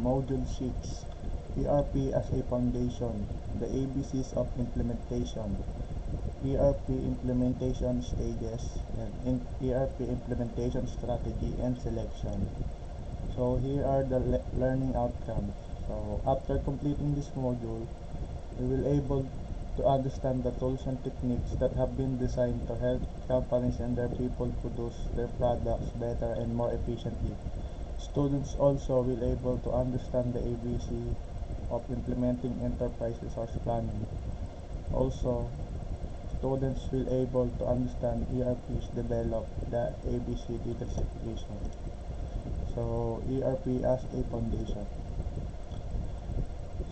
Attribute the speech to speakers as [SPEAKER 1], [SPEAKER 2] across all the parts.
[SPEAKER 1] Module 6, ERP as a Foundation, the ABCs of Implementation, ERP Implementation Stages, and ERP Implementation Strategy and Selection. So here are the learning outcomes. So after completing this module, we will able to understand the tools and techniques that have been designed to help companies and their people produce their products better and more efficiently. Students also will able to understand the ABC of implementing enterprise resource planning. Also, students will able to understand ERPs develop the ABC detoxification. So ERP as a foundation.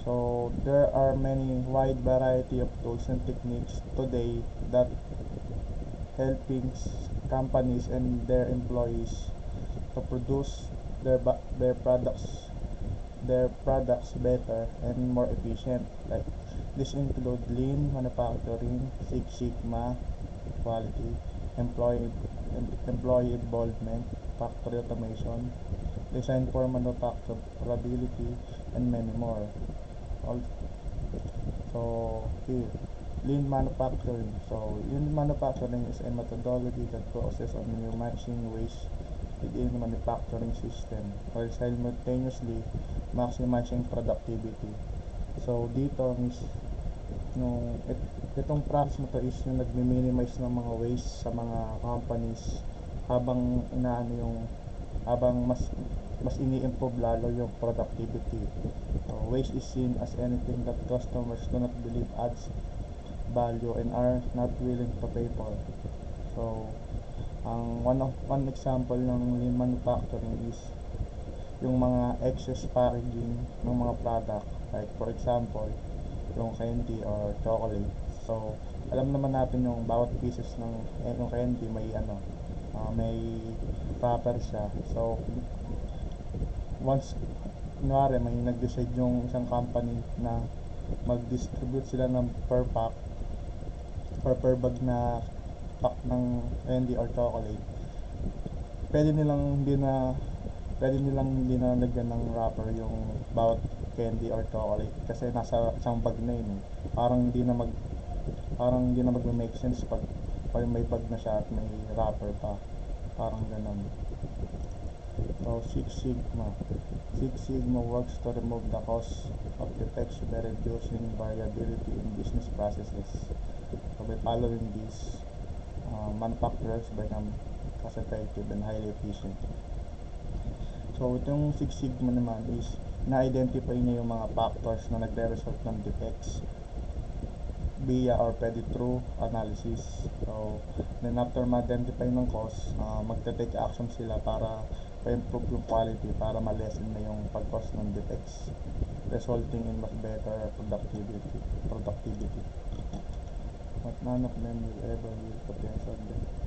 [SPEAKER 1] So there are many wide variety of tools and techniques today that helping companies and their employees to produce their products better and more efficient. Like this include lean manufacturing, Six Sigma, quality, employee involvement, factory automation, design for manufacturability, and many more. So here, lean manufacturing. So lean manufacturing is a methodology that focuses on minimizing waste within the manufacturing system while simultaneously maximizing productivity. So dito is itong process na to is yung nagmi-minimize ng mga waste sa mga companies habang mas ini-improve lalo yung productivity. So, waste is seen as anything that customers do not believe adds value and are not willing to pay for. So, one example ng lean manufacturing is yung mga excess packaging ng mga product, like for example yung candy or chocolate. So alam naman natin yung bawat pieces ng yung candy may wrapper siya. So once kunwari may nag-decide yung isang company na mag-distribute sila ng per pack or per bag na pack ng candy or chocolate, pwede nilang hindi na lagyan ng wrapper yung bawat candy or chocolate kasi nasa isang bag na yun. Parang hindi na magme-make sense pag may bag na siya at may wrapper pa. Parang ganon. So Six Sigma works to remove the cause of defects by reducing variability in business processes. So by following this, manufacturers become cost effective and highly efficient. So itong Six Sigma naman is na-identify niya yung mga factors na nagre-result ng defects via or pwede through analysis. So then after ma-identify ng cause, magte-take action sila para pa-improve yung quality para ma-lessen na yung pag-cause ng defects, resulting in much better productivity. But none of them will ever yield potential defect.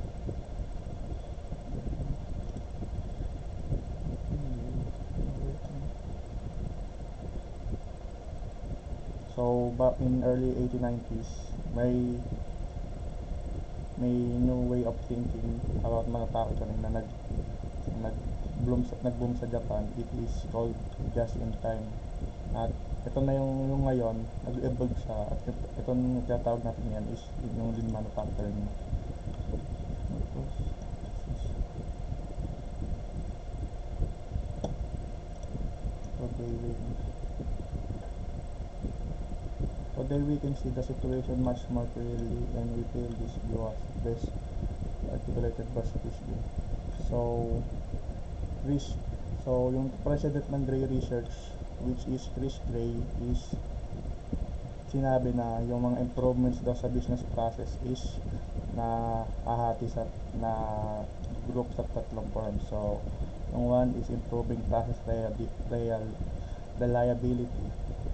[SPEAKER 1] So back in early 1890s, may new way of thinking about manufacturing na nag-boom sa Japan. It is called just in time. At ito na yung ngayon, nag-evolve siya at itong tinatawag natin yan is yung lean manufacturing. Today we can see the situation much more clearly, and we feel this view was best articulated by Frisbee. So yung president ng Gray Research, which is Chris Gray, is sinabi na yung mga improvements daw sa business process is na hahati sa na group sa tatlong forms. So yung one is improving process reliability.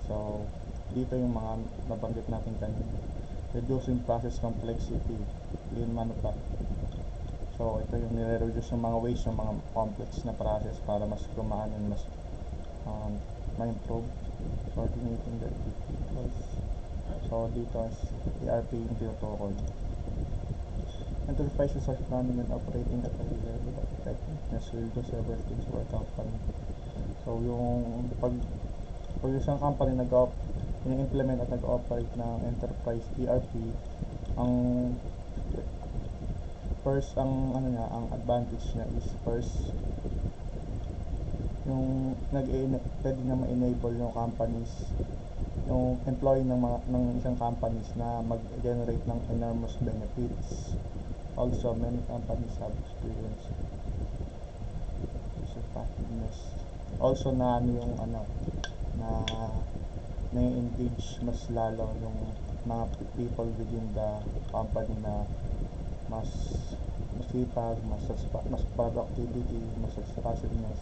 [SPEAKER 1] So dito yung mga nabanggit natin kanina, reducing process complexity, lean manufacturing. So ito yung nire-reduce yung mga waste, yung mga complex na process para mas gumaan and mas ma-improve. Coordinating the activities. So dito is ERP yung tinutukoy. Enterprise resource planning and operating at a high level of effectiveness will do several things for a company. So, pag isang company ini-implement at nag-operate ng enterprise ERP, ang first, ang ano niya, ang advantage niya is first, yung pwede niya ma-enable yung companies, yung employee ng isang companies na mag-generate ng enormous benefits. Also, many companies have experienced effectiveness. Also, na ano yung ano, na na-engage mas lalo yung mga people within the company na mas masipag, mas productivity, mas responsiveness.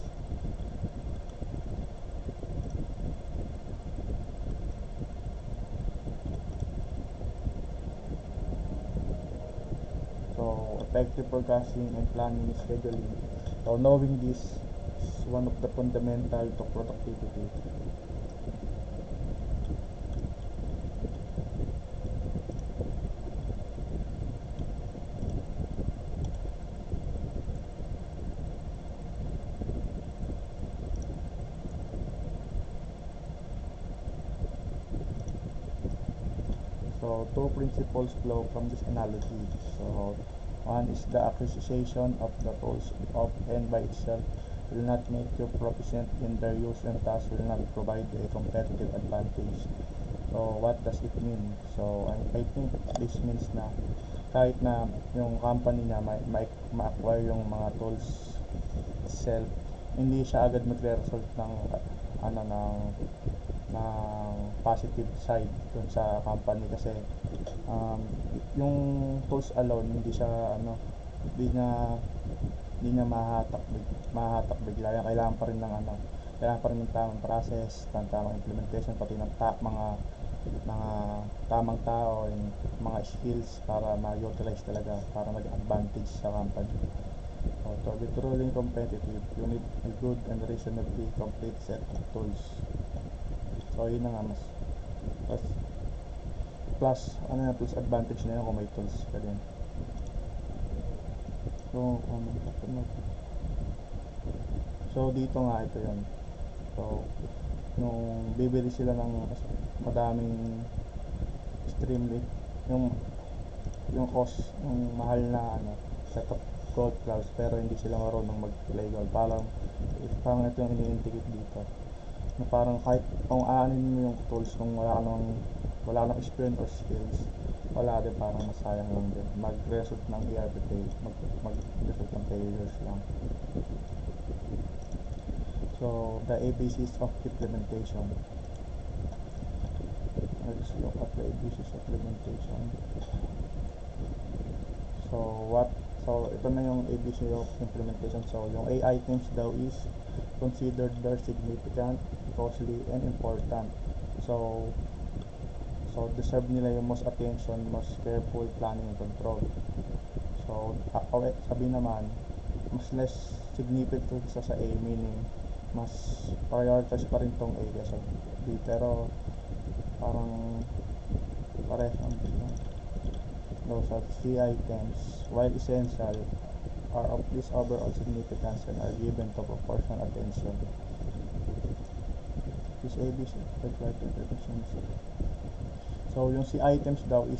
[SPEAKER 1] So, effective forecasting and planning and scheduling. So, knowing this is one of the fundamental to productivity. So, two principles flow from this analogy. So, one is the acquisition of the tools of and by itself will not make you proficient in their use and thus will not provide a competitive advantage. So, what does it mean? So, I think this means na kahit na yung company niya ma-acquire yung mga tools itself, hindi siya agad magre-result ng ano ng positive side dun sa company kasi um, yung tools alone hindi siya ano hindi niya hindi niya mahahatak bigla yan. Kailangan pa rin ng tamang process, tamang implementation, pati ng mga tamang tao and mga skills para ma-utilize talaga para mag-advantage sa company. So, to be truly competitive, you need a good and reasonably complete set of tools. So, yun na nga, plus, plus advantage na yun kung may tools ka din. So, dito nga, ito yun. So, nung bibili sila ng madaming Streamlit, yung cost, yung mahal na ano, set of gold clubs, pero hindi sila marunong mag-play gold. Parang ito yung ini-indicate dito. Na parang kahit kung aanin mo yung tools kung wala ka ng experience or skills, wala din, parang masayang lang din. Mag-result ng ERP fail, mag-result ng failures lang. So, the ABCs of implementation. Let's look at the ABCs of implementation. So, ito na yung ABC of implementation. So, yung A items daw is considered their significant, costly, and important. So, deserve nila yung most attention, most careful planning and control. So, sabi naman, mas less significant sa A, meaning mas prioritize pa rin tong A kaysa B, pero parang parehas ang dito. Those are C items, while essential, are of this overall significance and are given to proportional attention. This ABC required interventions. So, yung C items daw is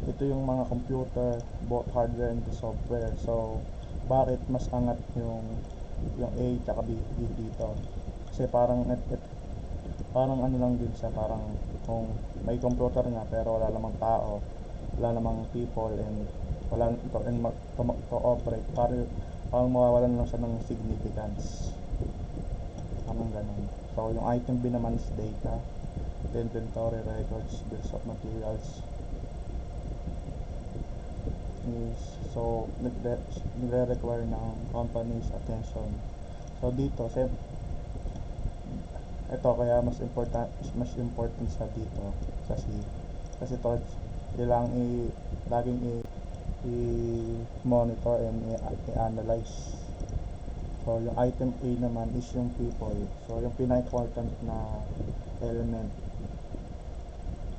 [SPEAKER 1] ito yung mga computer, both hardware and software. So, bakit mas angat yung A tsaka B dito? Kasi parang ano lang din siya, parang kung may computer nga pero wala namang tao, wala namang people, and wala to operate, parang mawawalan lang siya ng significance, parang ganun. So, yung item B naman is data, the inventory records, bills of materials is, so nagre-require ng company's attention. So, dito ito kaya mas important sa dito sa C, kasi to kailangang laging i-monitor and i-analyze. So, yung item A naman is yung people. So, yung pinaka-important na element,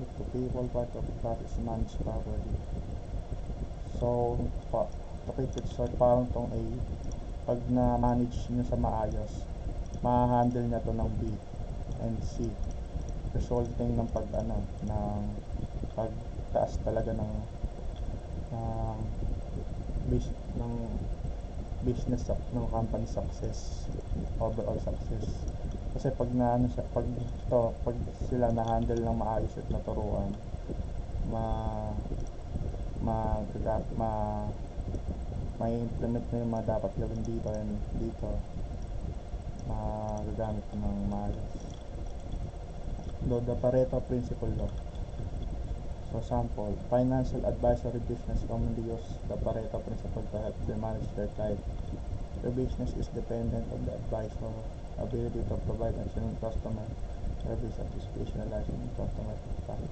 [SPEAKER 1] if the people part of the process managed properly. So, to keep it short, parang tong A, pag na-manage nyo sa maayos, ma-handle niya to ng B and C, resulting ng ng pagtaas talaga ng ng business ng company success, overall success. Kasi pag pag sila na-handle ng maayos at naturuan, ma ma ma may implement na yung mga dapat gawin dito and dito, magagamit ng maayos. The Pareto principle law. So sample, financial advisory business commonly use the Pareto principle to help them manage their client. Your business is dependent on the advisor ability to provide excellent customer service at to specialize in customer feedback.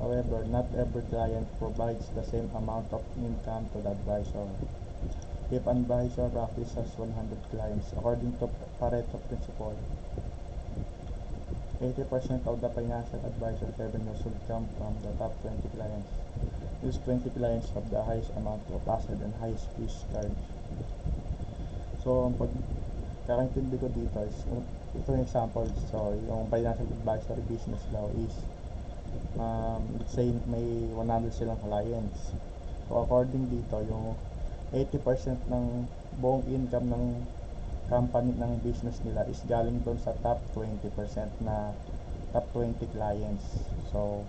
[SPEAKER 1] However, not every client provides the same amount of income to the advisor. If an advisor roughly has 100 clients, according to Pareto principle, 80% of the financial advisor's revenue should come from the top 20 clients. These 20 clients have the highest amount of asset and highest fees charged. So, ang pagkakaintindi ko dito is, ito yung example. So, yung financial advisory business daw is, let's say may 100 silang clients. So, according dito, yung 80% ng buong income ng company ng business nila is galing doon sa top 20% na top 20 clients. So,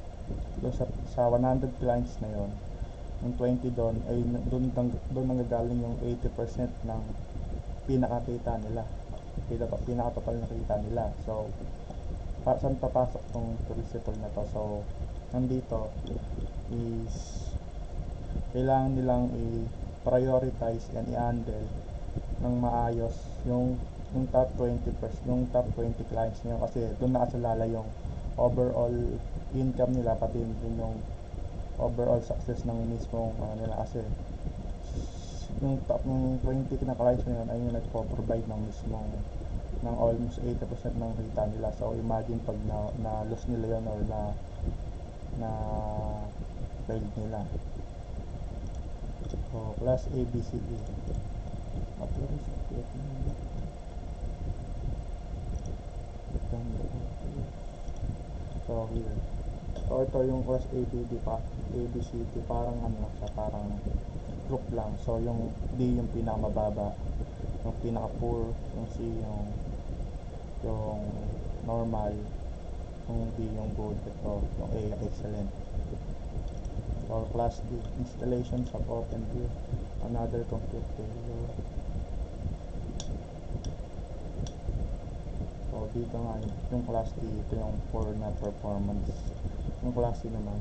[SPEAKER 1] doon sa 100 clients na yon, yung 20 doon ay doon nanggagaling yung 80% ng pinakakita nila. Pinaka-total na kita nila. So, saan papasok tong principle na to? So, nandito is kailangan nilang i-prioritize and i-handle ng maayos yung top 20% yung top 20 clients niyo, kasi doon nakasalala yung overall income nila, pati din yung overall success ng mismong nila, kasi yung top ng 20 na clients na yun ay yung nagpo-provide ng mismong ng almost 80% ng kita nila. So imagine pag na loss nila yun or na failed nila. So class A, B, C, D. So here, so ito yung class A, B, D pa, A, B, C, D, parang siya, parang group lang. So yung D yung pinakamababa, yung pinaka poor, yung C yung normal, yung B yung good, ito yung A excellent. So class D, installations of OpenView, another complete failure. So dito nga yung class D, ito yung poor na performance. Yung class C naman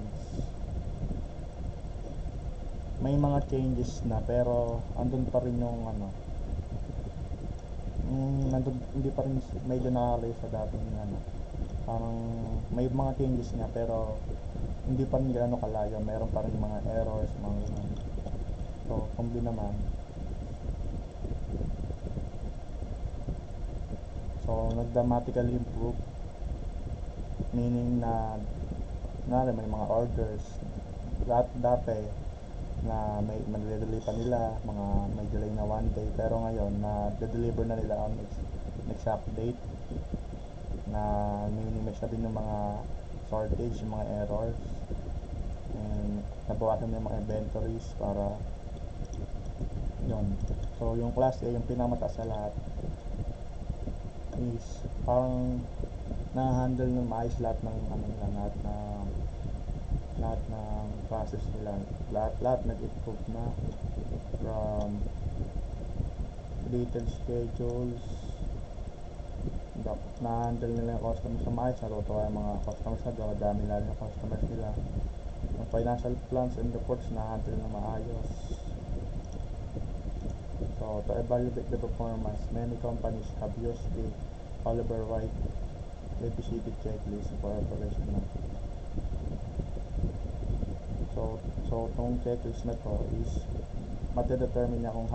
[SPEAKER 1] may mga changes na, pero andun pa rin yung hindi pa rin, medyo nakakalayo sa dating parang may mga changes nga pero hindi pa rin gaano kalayo, meron pa rin mga errors, mga ganun. So kung B naman, so nag-dramatically improve, meaning na may mga orders lahat dati na may delay pa nila, may delay na 1 day, pero ngayon na de-deliver na nila on exact date, na minimize na din yung mga shortage, yung mga errors, and nabawasan na yung mga inventories para yun. So yung class A, yung pinakamataas sa lahat, is parang na-handle ng maayos lahat ng lahat ng process nila, lahat nag-improve na, from detailed schedules, na-handle nila yung customers na maayos, natutuwa yung mga customers na dumadami lalo yung customers nila. Yung financial plans and reports na-handle na maayos. So to evaluate the performance, many companies have used the Oliver White ABCD checklist for operation na. So tong checklist na to is mate-determine niya kung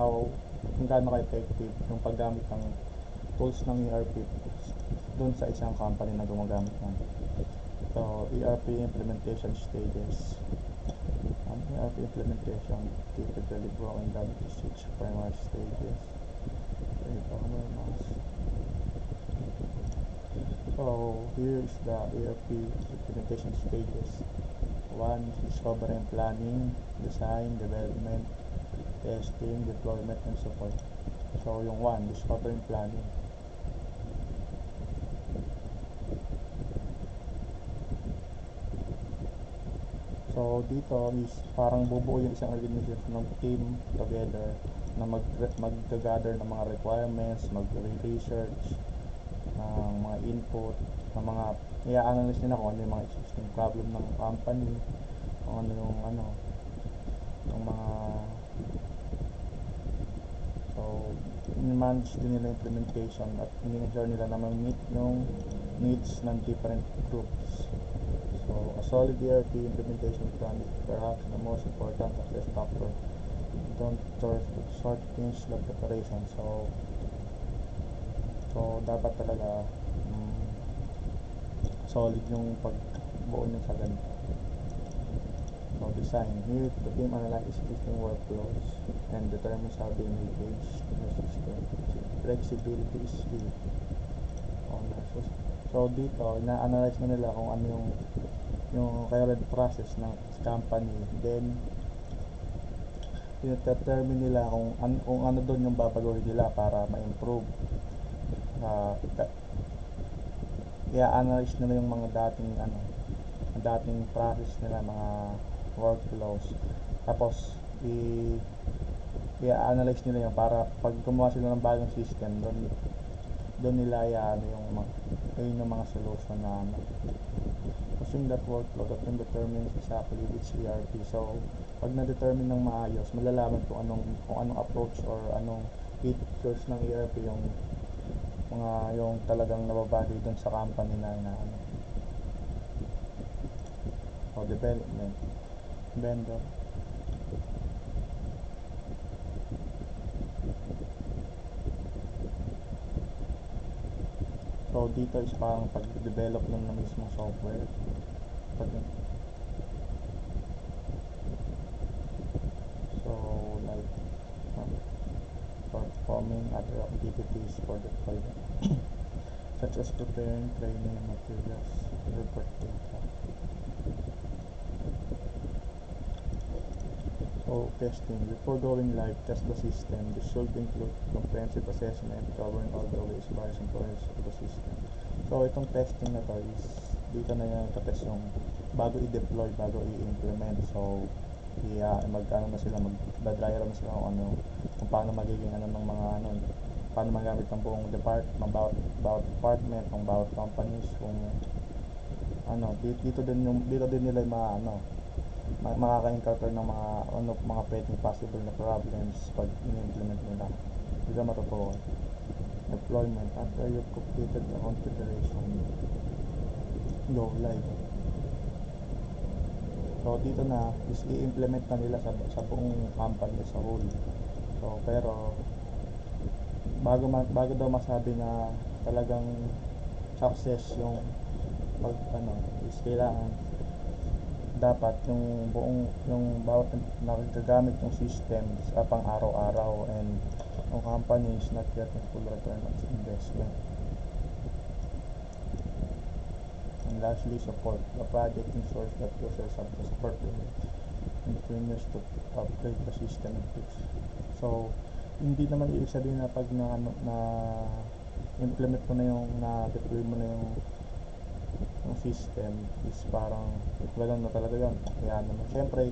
[SPEAKER 1] gaano ka-effective yung paggamit ng tools ng ERP dun sa isang company na gumagamit ng. So ERP implementation stages. ERP implementation typically broken down into 6 primary stages. So here is the ERP implementation stages. 1 is discovery and planning, design, development, testing, deployment, and support. So yung 1, discovery and planning. So dito is parang bubuo yung isang organization ng team together na mag-gather ng mga requirements, mag-research ng mga input, ng mga i-analyze nila kung ano yung mga existing problem ng company, kung ano yung yung mga so manage din nila implementation at ini-ensure nila na ma-meet yung needs ng different groups. So, a solid ERP implementation plan is perhaps the most important success factor. Don't shortchange the preparation. So dapat talaga solid yung pagbuo nyo sa ganito. So, design. Here, the team analyzes existing workflows and determines how they may change the system. Flexibility is key. So dito, ina-analyze na nila kung ano yung current process ng company. Then, determine nila kung ano doon yung babaguhin nila para ma-improve. I-analyze nila yung mga dating process nila, mga workflows. Tapos, i-analyze nila yun para pag gumawa sila ng bagong system, doon nila yung mga solution na using that workflow, that can determine exactly which ERP. So, pag na-determine ng maayos, malalaman kung anong approach or anong features ng ERP yung talagang nababagay doon sa company na o development vendor. So dito is parang pag-develop lang ng mismong software. So like performing other activities for the deployment such as preparing training materials, report data. So testing. Before going live, test the system. This should include comprehensive assessment covering all the ways, various components of the system. So itong testing na to is dito na yung test yung bago i-deploy, bago i-implement. So magdadry run sila kung paano magiging ng mga paano magamit ng buong bawat department, ng bawat companies, kung dito din nila makaka-encounter ng mga pwedeng possible na problems pag in-implement nila. Dito matutuwa. Deployment. After you've completed the configuration, go live. So dito na is i-implement na nila sa buong company sa whole. So pero bago daw masabi na talagang success yung is kailangan dapat yung bawat nagagamit yung system sa pang araw-araw, and yung company is not getting full return on investment. And lastly, support. The project ensures that users have the support continues to upgrade the system and fix. So hindi naman ibig sabihin na pag na implement mo na na-deploy mo na yung system is parang gano'n na talaga yun. Kaya naman syempre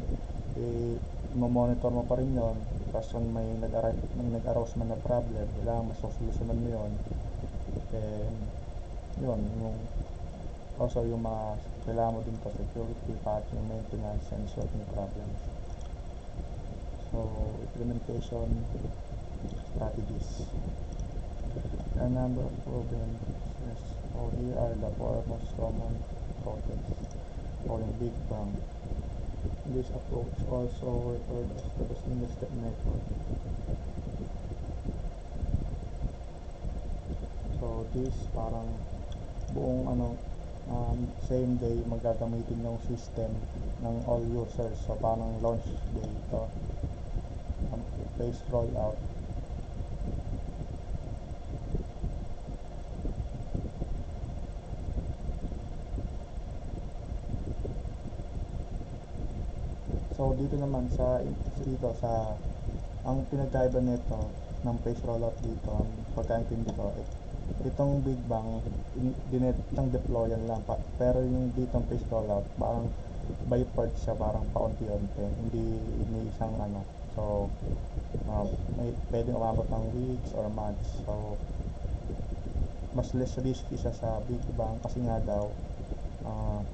[SPEAKER 1] monitor mo pa rin yun, tapos kung may nag-arouse man na problem, kailangan masosolusyonan mo yun. Then yun, also yung mga kailangan mo din security, patching, maintenance, and sorting problems. So implementation strategies. There are a number of proven. So here are the 4 most common approaches. So yung Big Bang. This approach also referred as the single step method. So this parang buong same day magagamitin yung system ng all users. So parang launch day ito, phase rollout. So dito naman dito sa ang pinagkaiba nito ng phase rollout dito, ang pagkaintindi ko, itong Big Bang isang deployan lang pero yung dito phase rollout parang by part siya, parang paunti-unti, hindi isang ano. So may pwedeng umabot ng weeks or months. So mas less risky siya sa Big Bang kasi nga daw uh,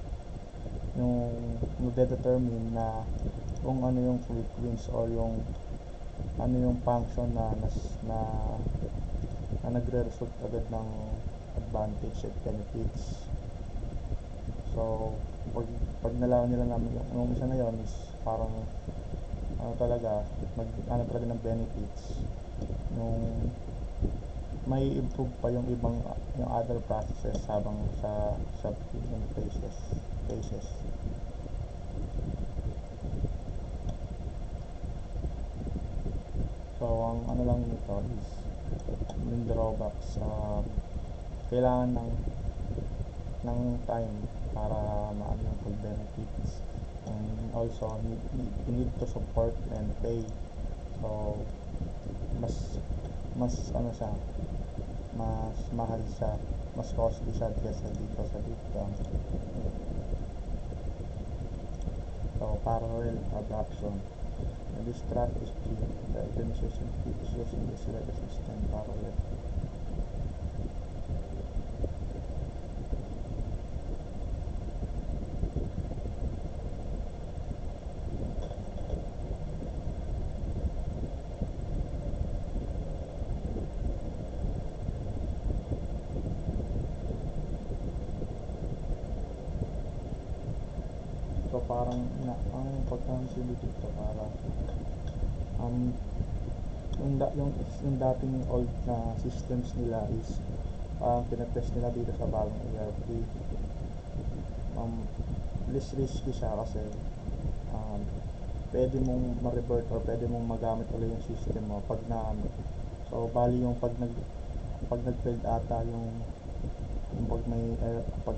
[SPEAKER 1] yung nade-determine na kung ano yung quick wins or yung ano yung function na, na nagre-result agad ng advantage at benefits. So pag nalaman nila namin yung isa na yon is parang ano talaga, ano talaga ng benefits, yung may improve pa yung ibang yung other processes habang sa yung phases. So ang ano lang nito is yung drawbacks, kailangan ng time para maano yung full benefits, and also you need to support and pay. So mas mas ano siya, mas mahal siya, mas costly siya kesa dito sa Big Bang. So parallel adoption, and this strategy, the organization keeps using this legacy system parallel. So parang ang pagkakamsili dito para um, yung dating old na systems nila is pinatest nila dito sa bagong ERP. Less risky siya kasi um, pwede mong ma-revert or pwede mong magamit ulit yung system mo pag na ano. So bali yung pag nag-failed ata yung pag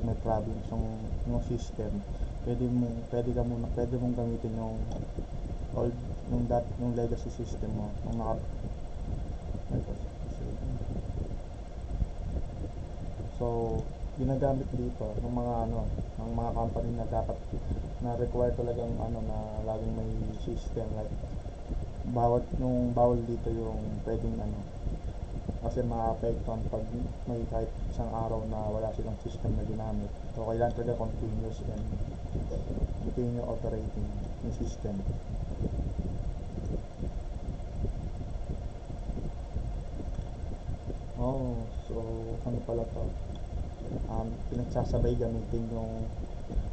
[SPEAKER 1] may problems yung system, pwede mong gamitin yung old yung legacy system mo yung so ginagamit dito ng mga ng mga company na dapat na require talagang na laging may system, like bawal dito yung pwedeng kasi maapektuhan pag may kahit isang araw na wala silang system na ginamit. So kailangan talaga continuous and continue operating yung system. So ano pala to, pinagsasabay gamitin yung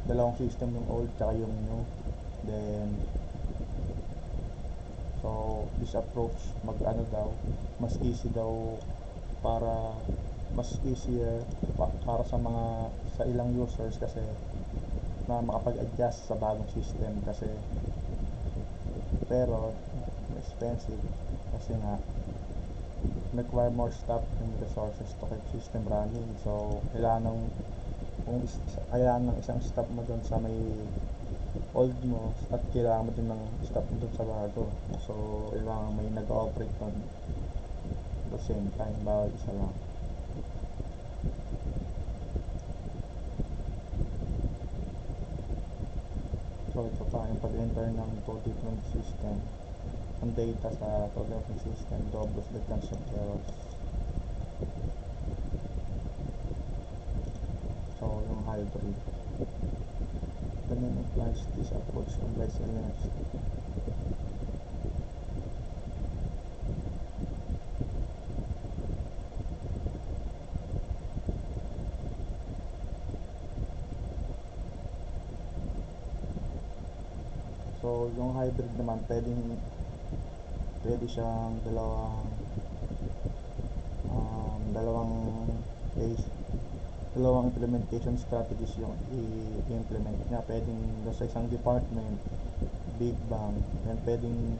[SPEAKER 1] dalawang system, yung old tsaka yung new. Then so this approach daw mas easy daw, para mas easier para sa ilang users kasi na makapag-adjust sa bagong system, kasi pero expensive kasi nga require more staff and resources to keep system running. So kailangan ng isang staff mo doon sa may old mo at kailangan mo din ng staff mo doon sa bago. So kailangan may nag-ooperate doon at the same time, bawal isa lang. So ito pa yung pag-enter ng two different system ang data sa two different system doubles the chance of errors. So yung hybrid, the name implies this approach combines elements. So yung hybrid naman pwede siyang dalawang phase. dalawang implementation strategies yung i-implement niya. Pwedeng sa isang department, big bang, and pwedeng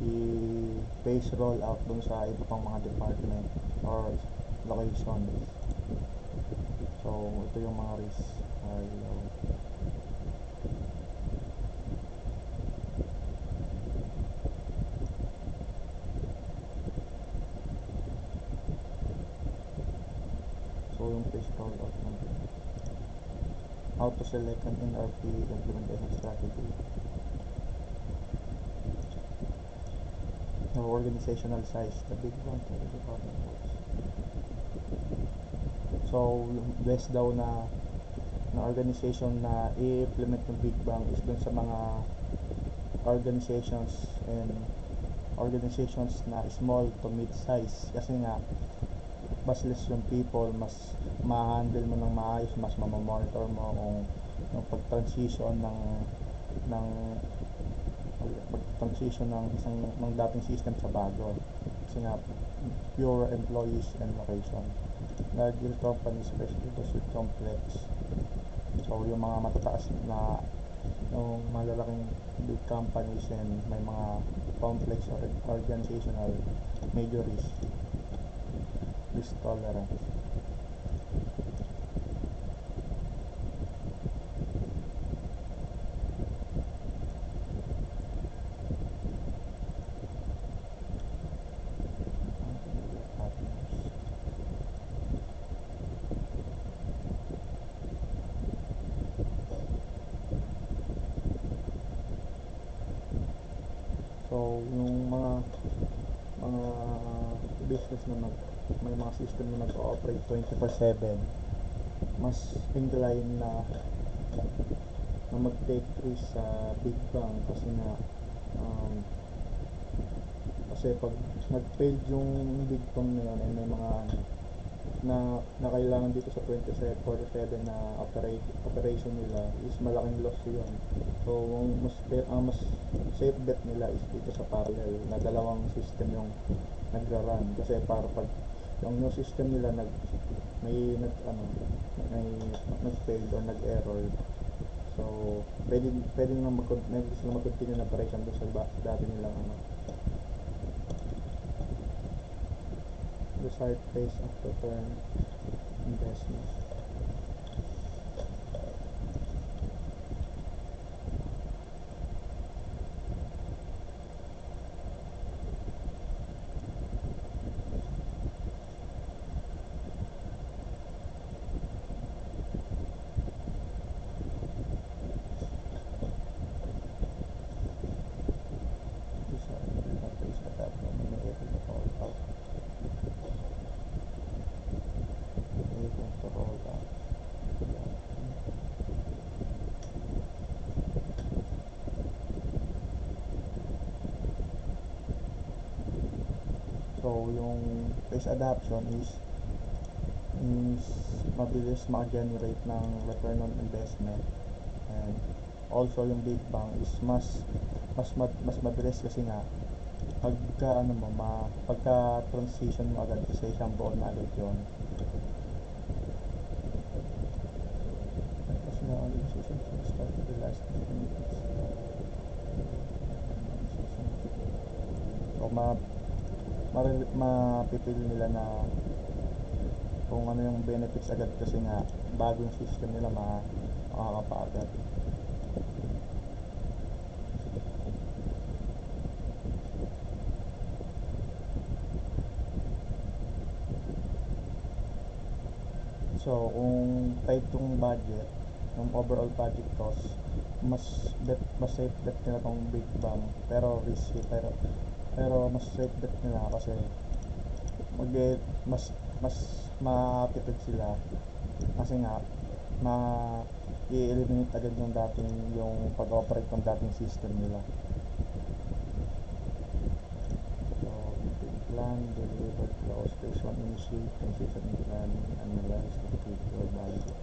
[SPEAKER 1] i-phase roll out dun sa iba pang mga department or location. So ito yung mga risk. So yung phase roll out ng how to select an NRP implementation strategy. So organizational size, the big one to the department works. So best daw na organization na i-implement ng Big Bang is dun sa mga organizations and organizations na small to mid-size, kasi nga mas less yung people, mas ma-handle mo ng maayos, mas mamamonitor mo kung yung pag-transition ng pag-transition ng isang ng dating system sa bago, kasi nga fewer employees and location. Larger companies, especially those with complex, so yung mga matataas na yung malalaking big companies and may mga complex or organizational, major risk tolerance. So yung mga business na may mga system na nag-ooperate 24/7, mas incline na mag-take risk sa big bang, kasi nga kasi pag nag-failed yung big bang na yun, ay may mga na kailangan dito sa 24/7 na operation nila, is malaking loss yun. So ang mas safe bet nila is dito sa parallel na dalawang system yung nagra-run, kasi para pag yung new system nila may nag-fail or nag-error, so pwede na sila mag-continue na operation doon sa dati nilang desired pace of return investment. So yung phase adoption is mabilis ma-generate ng return on investment, and also yung big bang is mas mabilis, kasi nga pagka transition mo agad sa isang buod na agad yun, kasi nga organization should start to realize the benefits. So mapipili nila na kung ano yung benefits agad, kasi nga bagong system nila makakapagad. So kung tight yung budget, yung overall budget cost, mas safe bet nila tong big bang, pero risky, pero mas safe bet nila, kasi mag mas matipid sila, kasi nga ma i-eliminate agad yung pag-operate ng dating system nila. So plan, deliver, close, phase 1 initiate, transition planning, analyze, complete your value.